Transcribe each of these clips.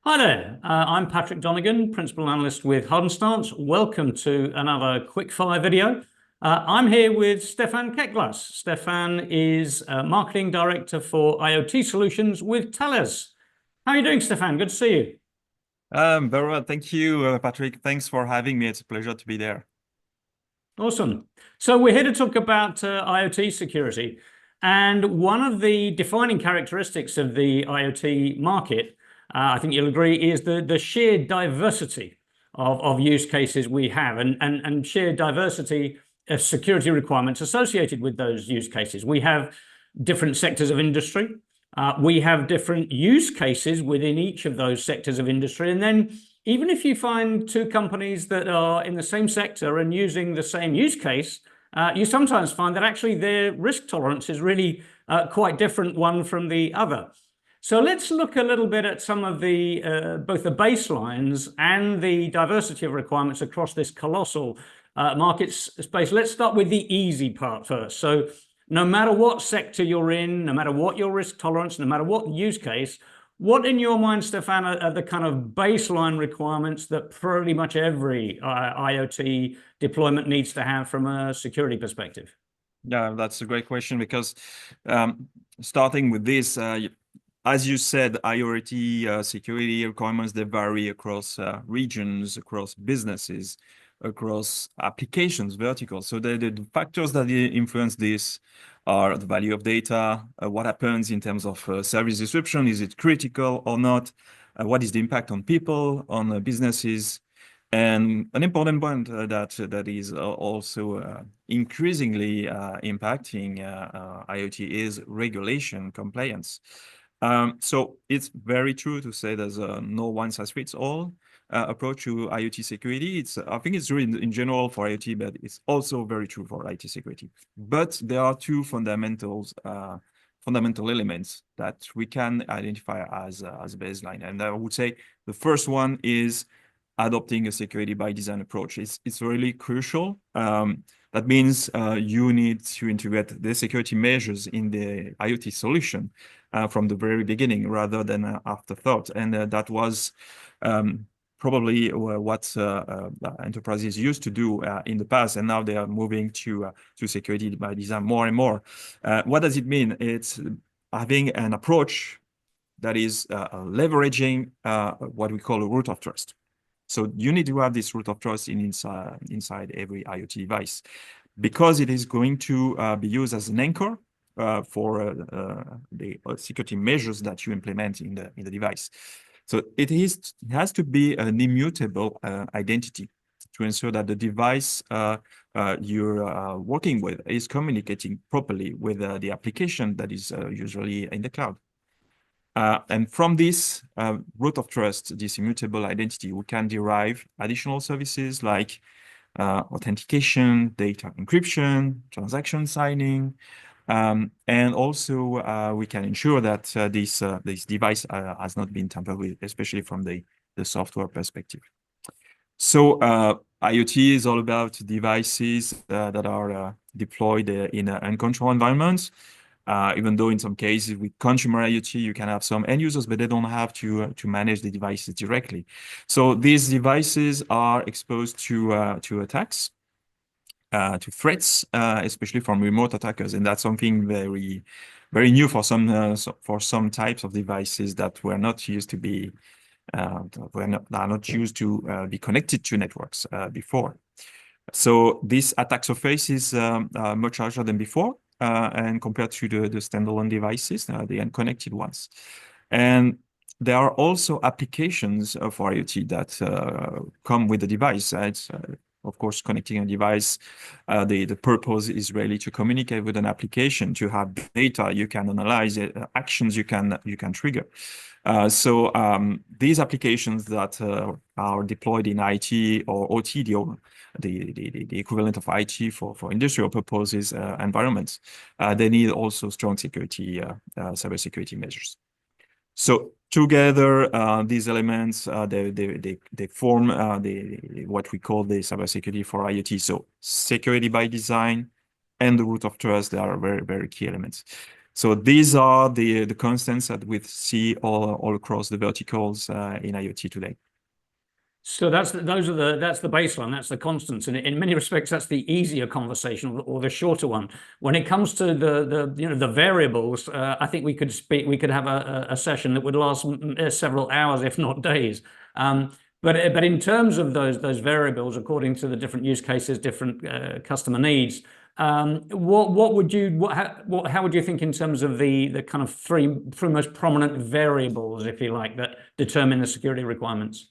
Hi there, I'm Patrick Donegan, Principal Analyst with HardenStance. Welcome to another quickfire video. I'm here with Stephane Quetglas. Stephane is Marketing Director for IoT Solutions with Thales. How are you doing, Stephane? Good to see you. Very well. Thank you, Patrick. Thanks for having me. It's a pleasure to be there. Awesome. So we're here to talk about IoT security. And one of the defining characteristics of the IoT market, I think you'll agree, is the sheer diversity of use cases we have and sheer diversity of security requirements associated with those use cases. We have different sectors of industry. We have different use cases within each of those sectors of industry. And then even if you find two companies that are in the same sector and using the same use case, you sometimes find that actually their risk tolerance is really quite different one from the other. So let's look a little bit at some of the both the baselines and the diversity of requirements across this colossal market space. Let's start with the easy part first. So no matter what sector you're in, no matter what your risk tolerance, no matter what use case, what in your mind, Stephane, are the kind of baseline requirements that pretty much every IoT deployment needs to have from a security perspective? Yeah, that's a great question because starting with this, as you said, IoT security requirements, they vary across regions, across businesses, across applications, verticals. So the factors that influence this are the value of data, what happens in terms of service disruption, is it critical or not, what is the impact on people, on businesses, and an important point that is also increasingly impacting IoT is regulation compliance. So it's very true to say there's a no one size fits all approach to IoT security. I think it's true in general for IoT, but it's also very true for IT security. But there are two fundamental elements that we can identify as a baseline. And I would say the first one is adopting a security by design approach. It's really crucial. That means you need to integrate the security measures in the IoT solution from the very beginning rather than afterthought. And that was probably what enterprises used to do in the past, and now they are moving to security by design more and more. What does it mean? It's having an approach that is leveraging what we call a root of trust. So you need to have this root of trust inside every IoT device, because it is going to be used as an anchor for the security measures that you implement in the device. So it has to be an immutable identity to ensure that the device you're working with is communicating properly with the application that is usually in the cloud. And from this root of trust, this immutable identity, we can derive additional services like authentication, data encryption, transaction signing, and also we can ensure that this device has not been tampered with, especially from the software perspective. So IoT is all about devices that are deployed in uncontrolled environments. Even though in some cases with consumer IoT, you can have some end users, but they don't have to manage the devices directly. So these devices are exposed to attacks, to threats, especially from remote attackers, and that's something very, very new for some types of devices that were not used to be be connected to networks before. So this attack surface is much larger than before. And compared to the standalone devices, the unconnected ones. And there are also applications for IoT that come with the device. It's, of course, connecting a device. The purpose is really to communicate with an application, to have data you can analyze, actions you can trigger. So these applications that are deployed in IT or OT, the equivalent of IT for industrial purposes environments, they need also strong security, cybersecurity measures. So together, these elements they form what we call the cybersecurity for IoT. So security by design and the root of trust, they are very, very key elements. So these are the constants that we see all across the verticals in IoT today. So that's the baseline, that's the constants, and in many respects that's the easier conversation or the shorter one. When it comes to the variables, I think we could have a session that would last several hours, if not days. But in terms of those variables, according to the different use cases, different customer needs, how would you think in terms of the kind of three most prominent variables, if you like, that determine the security requirements?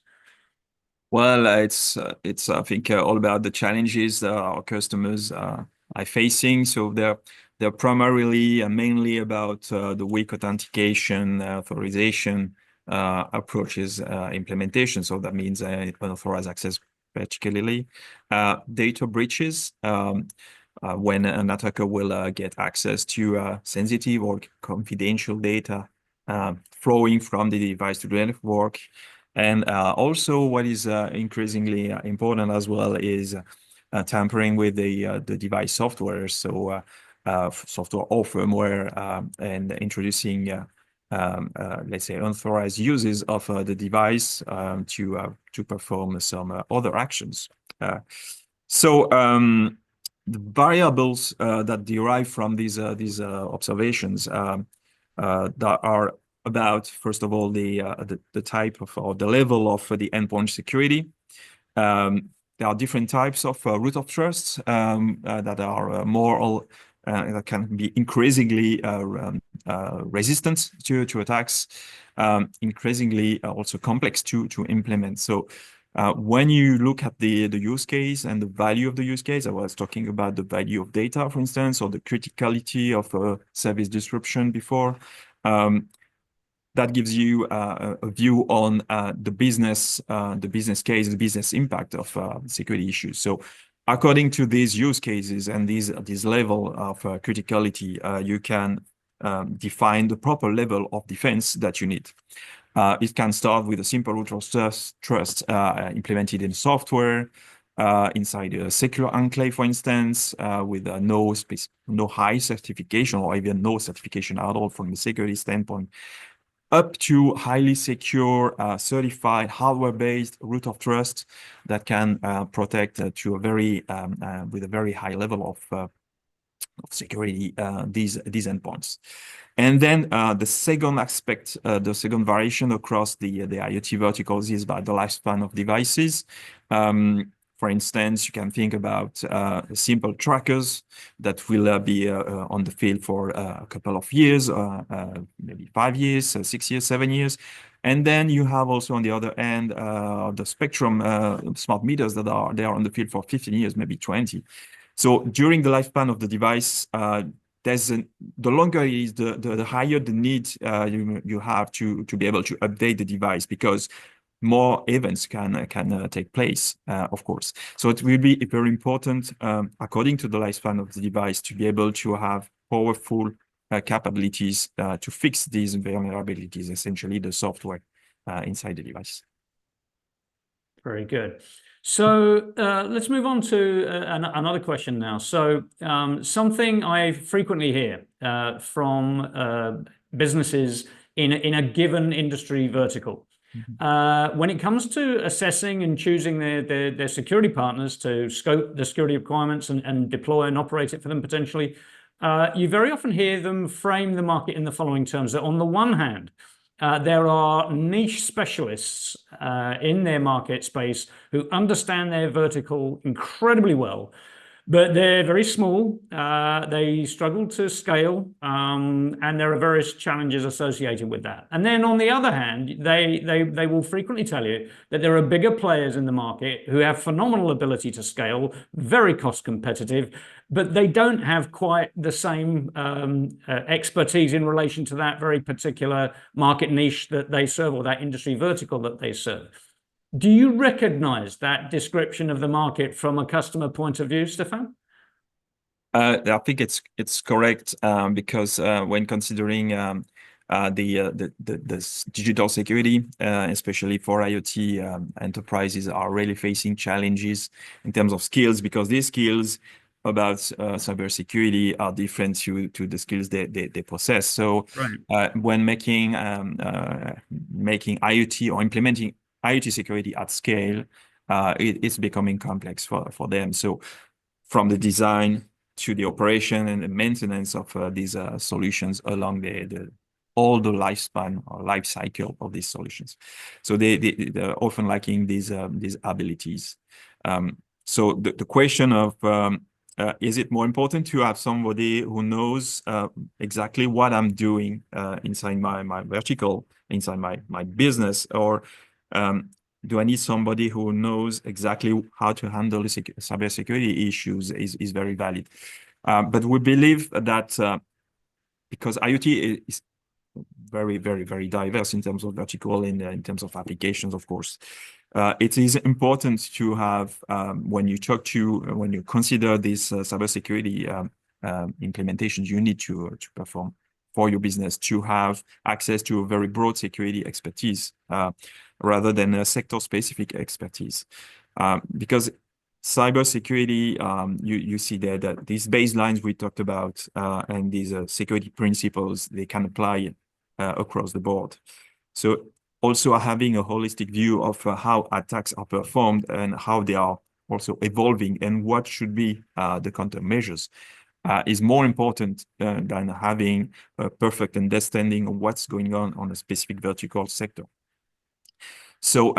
Well, it's I think all about the challenges that our customers are facing. So they're primarily mainly about the weak authentication, authorization approaches, implementation. So that means unauthorized access, particularly data breaches. When an attacker will get access to sensitive or confidential data flowing from the device to the network. And also what is increasingly important as well is tampering with the device software. So software or firmware and introducing, let's say, unauthorized uses of the device to perform some other actions. So the variables that derive from these observations that are about, first of all, the type of or the level of the endpoint security. There are different types of root of trust that are more that can be increasingly resistant to attacks, increasingly also complex to implement. So when you look at the use case and the value of the use case, I was talking about the value of data, for instance, or the criticality of service disruption before. That gives you a view on the business case, the business impact of security issues. So according to these use cases and this level of criticality, you can define the proper level of defense that you need. It can start with a simple root of trust implemented in software, inside a secure enclave, for instance, with no high certification or even no certification at all from a security standpoint, up to highly secure, certified hardware-based root of trust that can protect to a very with a very high level of security these endpoints. And then the second aspect, the second variation across the IoT verticals is about the lifespan of devices. For instance, you can think about simple trackers that will be on the field for a couple of years, maybe 5 years, 6 years, 7 years. And then you have also on the other end the spectrum smart meters that are on the field for 15 years, maybe 20. So during the lifespan of the device, the longer it is, the higher the need you have to be able to update the device, because more events can take place, of course. So it will be very important, according to the lifespan of the device, to be able to have powerful capabilities to fix these vulnerabilities, essentially the software inside the device. Very good. So let's move on to another question now. So something I frequently hear from businesses in a given industry vertical. When it comes to assessing and choosing their security partners to scope the security requirements and deploy and operate it for them potentially, you very often hear them frame the market in the following terms: that on the one hand, there are niche specialists in their market space who understand their vertical incredibly well, but they're very small. They struggle to scale, and there are various challenges associated with that. And then on the other hand, they will frequently tell you that there are bigger players in the market who have phenomenal ability to scale, very cost competitive, but they don't have quite the same expertise in relation to that very particular market niche that they serve, or that industry vertical that they serve. Do you recognize that description of the market from a customer point of view, Stephane? I think it's correct, because when considering the digital security, especially for IoT, enterprises are really facing challenges in terms of skills, because these skills about cybersecurity are different to the skills they possess. So when making IoT or implementing IoT security at scale, it's becoming complex for them. So from the design to the operation and the maintenance of these solutions along all the lifespan or life cycle of these solutions. So they're often lacking these abilities. So the question of is it more important to have somebody who knows exactly what I'm doing inside my vertical, inside my business, or do I need somebody who knows exactly how to handle the cybersecurity issues is very valid. But we believe that because IoT is very, very, very diverse in terms of vertical and in terms of applications, of course. It is important to have, when you consider this cybersecurity implementations you need to perform for your business, to have access to a very broad security expertise rather than a sector-specific expertise. Because cybersecurity, you see there that these baselines we talked about and these security principles, they can apply across the board. So also having a holistic view of how attacks are performed and how they are also evolving and what should be the countermeasures is more important than having a perfect understanding of what's going on a specific vertical sector. So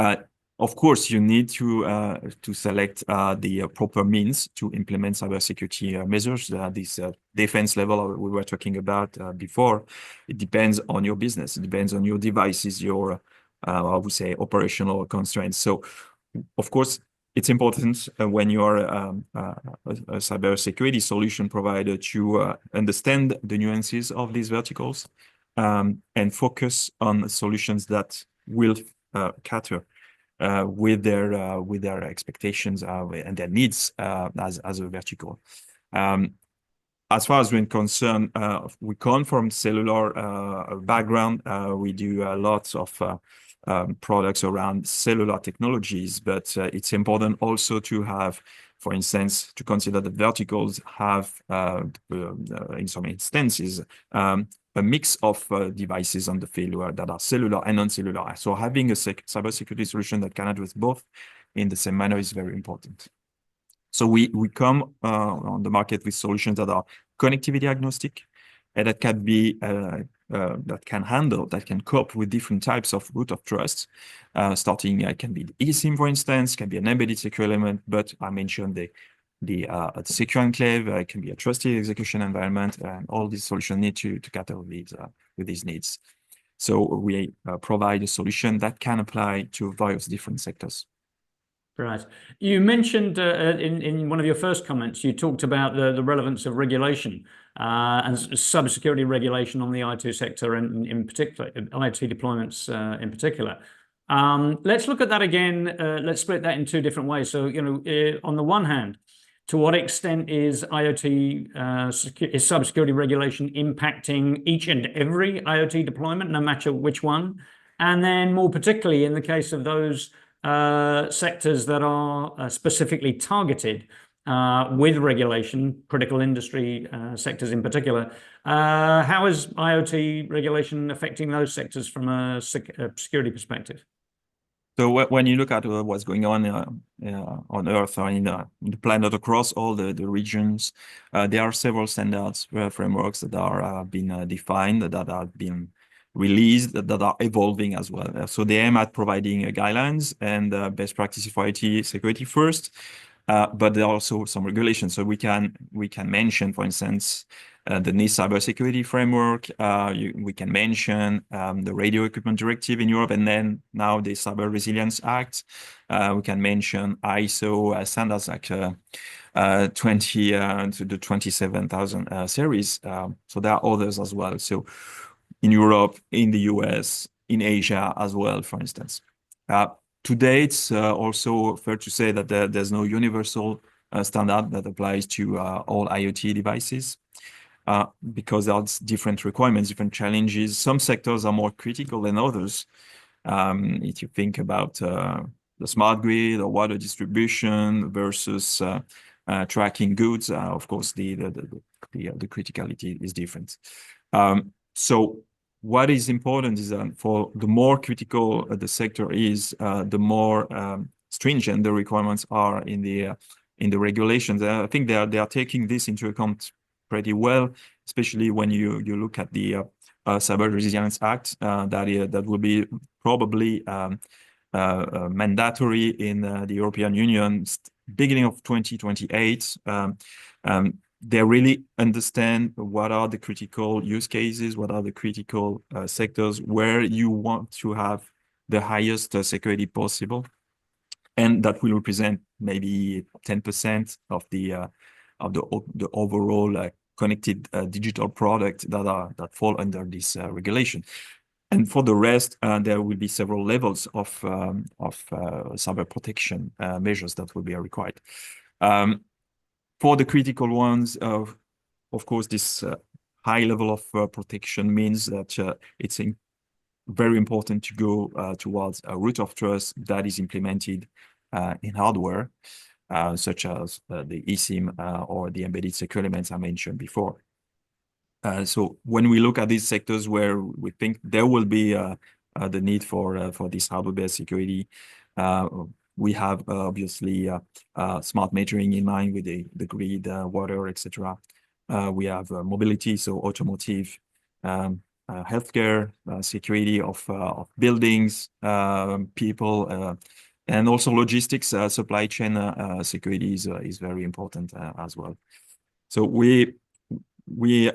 of course, you need to select the proper means to implement cybersecurity measures. This defense level we were talking about before, it depends on your business. It depends on your devices, your, I would say, operational constraints. So, of course, it's important when you are a cybersecurity solution provider to understand the nuances of these verticals and focus on solutions that will cater with their expectations and their needs as a vertical. As far as we're concerned, we come from cellular background. We do lots of products around cellular technologies, but it's important also to have, for instance, to consider that verticals have, in some instances, a mix of devices on the field that are cellular and non-cellular. So having a cybersecurity solution that can address both in the same manner is very important. So we come on the market with solutions that are connectivity agnostic and that can be that can cope with different types of root of trust. Starting, it can be the eSIM, for instance, can be an embedded secure element, but I mentioned the secure enclave, it can be a trusted execution environment, and all these solutions need to cater with these needs. So we provide a solution that can apply to various different sectors. Right. You mentioned in one of your first comments, you talked about the relevance of regulation and cybersecurity regulation on the IoT sector and in particular, IoT deployments in particular. Let's look at that again. Let's split that in two different ways. So, on the one hand, to what extent is IoT, is cybersecurity regulation impacting each and every IoT deployment, no matter which one? And then more particularly in the case of those sectors that are specifically targeted with regulation, critical industry sectors in particular, how is IoT regulation affecting those sectors from a security perspective? So when you look at what's going on Earth or in the planet across all the regions, there are several standards, frameworks that are being defined, that are being released, that are evolving as well. So they aim at providing guidelines and best practices for IT security first, but there are also some regulations. So we can mention, for instance, the NIST cybersecurity framework. We can mention the Radio Equipment Directive in Europe, and then now the Cyber Resilience Act. We can mention ISO standards like 20 to the 27,000 series. So there are others as well. So in Europe, in the US, in Asia as well, for instance. Today, it's also fair to say that there's no universal standard that applies to all IoT devices because there's different requirements, different challenges. Some sectors are more critical than others. If you think about the smart grid or water distribution versus tracking goods, of course, the criticality is different. So what is important is that for the more critical the sector is, the more stringent the requirements are in the regulations. I think they are taking this into account pretty well, especially when you look at the Cyber Resilience Act that will be probably mandatory in the European Union beginning of 2028. They really understand what are the critical use cases, what are the critical sectors where you want to have the highest security possible, and that will represent maybe 10% of the overall connected digital product that fall under this regulation. And for the rest, there will be several levels of cyber protection measures that will be required. For the critical ones, of course, this high level of protection means that it's very important to go towards a root of trust that is implemented in hardware, such as the eSIM or the embedded secure elements I mentioned before. So when we look at these sectors where we think there will be the need for this hardware-based security, we have obviously smart metering in mind with the grid, water, etc. We have mobility, so automotive, healthcare, security of buildings, people, and also logistics, supply chain security is very important as well. So we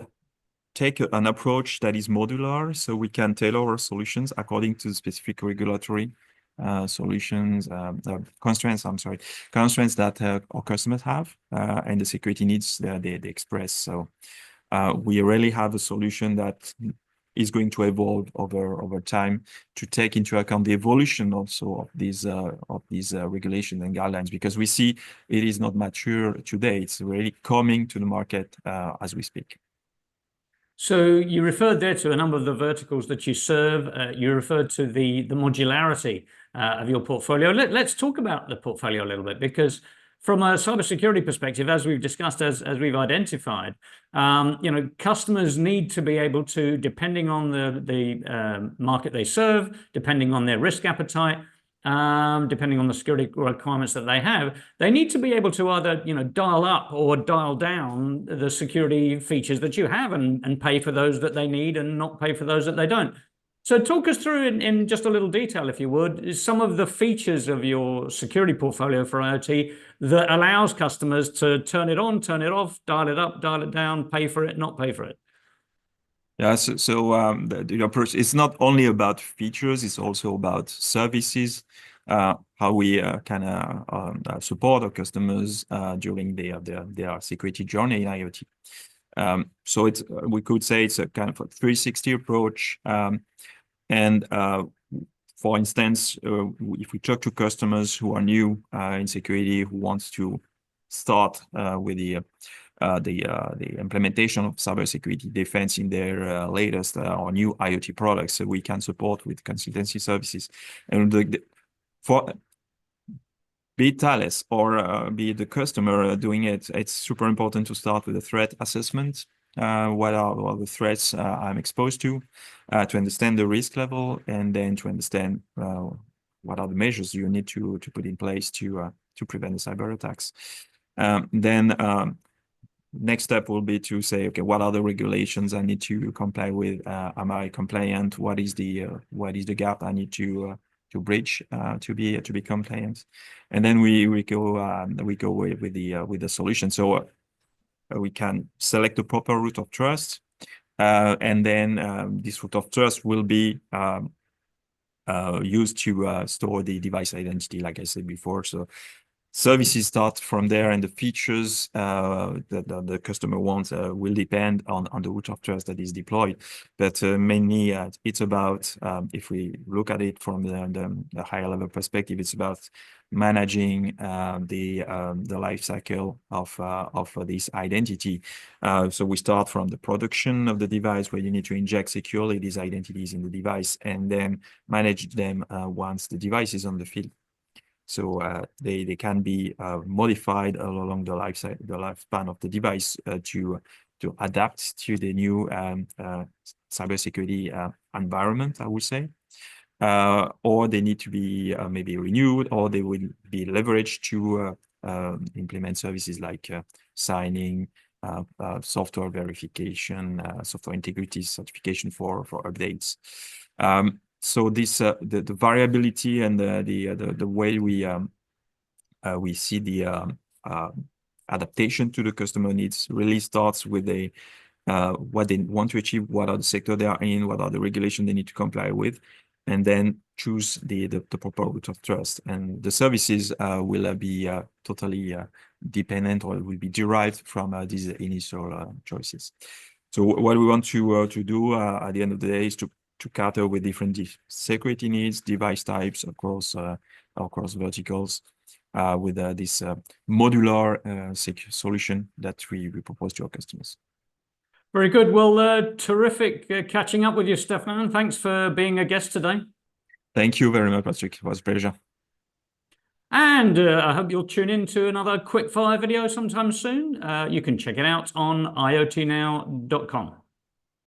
take an approach that is modular, so we can tailor our solutions according to specific regulatory solutions, constraints that our customers have, and the security needs they express. So we really have a solution that is going to evolve over time to take into account the evolution also of these regulations and guidelines, because we see it is not mature today. It's really coming to the market as we speak. So you referred there to a number of the verticals that you serve. You referred to the modularity of your portfolio. Let's talk about the portfolio a little bit, because from a cybersecurity perspective, as we've discussed, as we've identified, customers need to be able to, depending on the market they serve, depending on their risk appetite, depending on the security requirements that they have, they need to be able to either dial up or dial down the security features that you have and pay for those that they need and not pay for those that they don't. So talk us through in just a little detail, if you would, some of the features of your security portfolio for IoT that allows customers to turn it on, turn it off, dial it up, dial it down, pay for it, not pay for it. Yeah, so the approach is not only about features, it's also about services, how we can support our customers during their security journey in IoT. So we could say it's a kind of a 360 approach. And for instance, if we talk to customers who are new in security, who wants to start with the implementation of cybersecurity defense in their latest or new IoT products, so we can support with consultancy services. And for be it Thales or be it the customer doing it, it's super important to start with a threat assessment. What are all the threats I'm exposed to understand the risk level, and then to understand what are the measures you need to put in place to prevent the cyber attacks. Then next step will be to say, okay, what are the regulations I need to comply with? Am I compliant? What is the gap I need to bridge to be compliant? And then we go with the solution. So we can select the proper root of trust, and then this root of trust will be used to store the device identity, like I said before. So services start from there, and the features that the customer wants will depend on the root of trust that is deployed. But mainly, it's about, if we look at it from the higher level perspective, it's about managing the life cycle of this identity. So we start from the production of the device, where you need to inject securely these identities in the device, and then manage them once the device is on the field. So they can be modified along the lifespan of the device to adapt to the new cybersecurity environment, I would say. Or they need to be maybe renewed, or they will be leveraged to implement services like signing, software verification, software integrity certification for updates. So this the variability and the way we see the adaptation to the customer needs really starts with what they want to achieve, what are the sector they are in, what are the regulations they need to comply with, and then choose the proper route of trust. And the services will be totally dependent, or will be derived from these initial choices. So what we want to do at the end of the day is to cater with different security needs, device types across verticals, with this modular secure solution that we propose to our customers. Very good. Well, terrific catching up with you, Stephane. Thanks for being a guest today. Thank you very much, Patrick. It was a pleasure. And I hope you'll tune in to another quickfire video sometime soon. You can check it out on iotnow.com.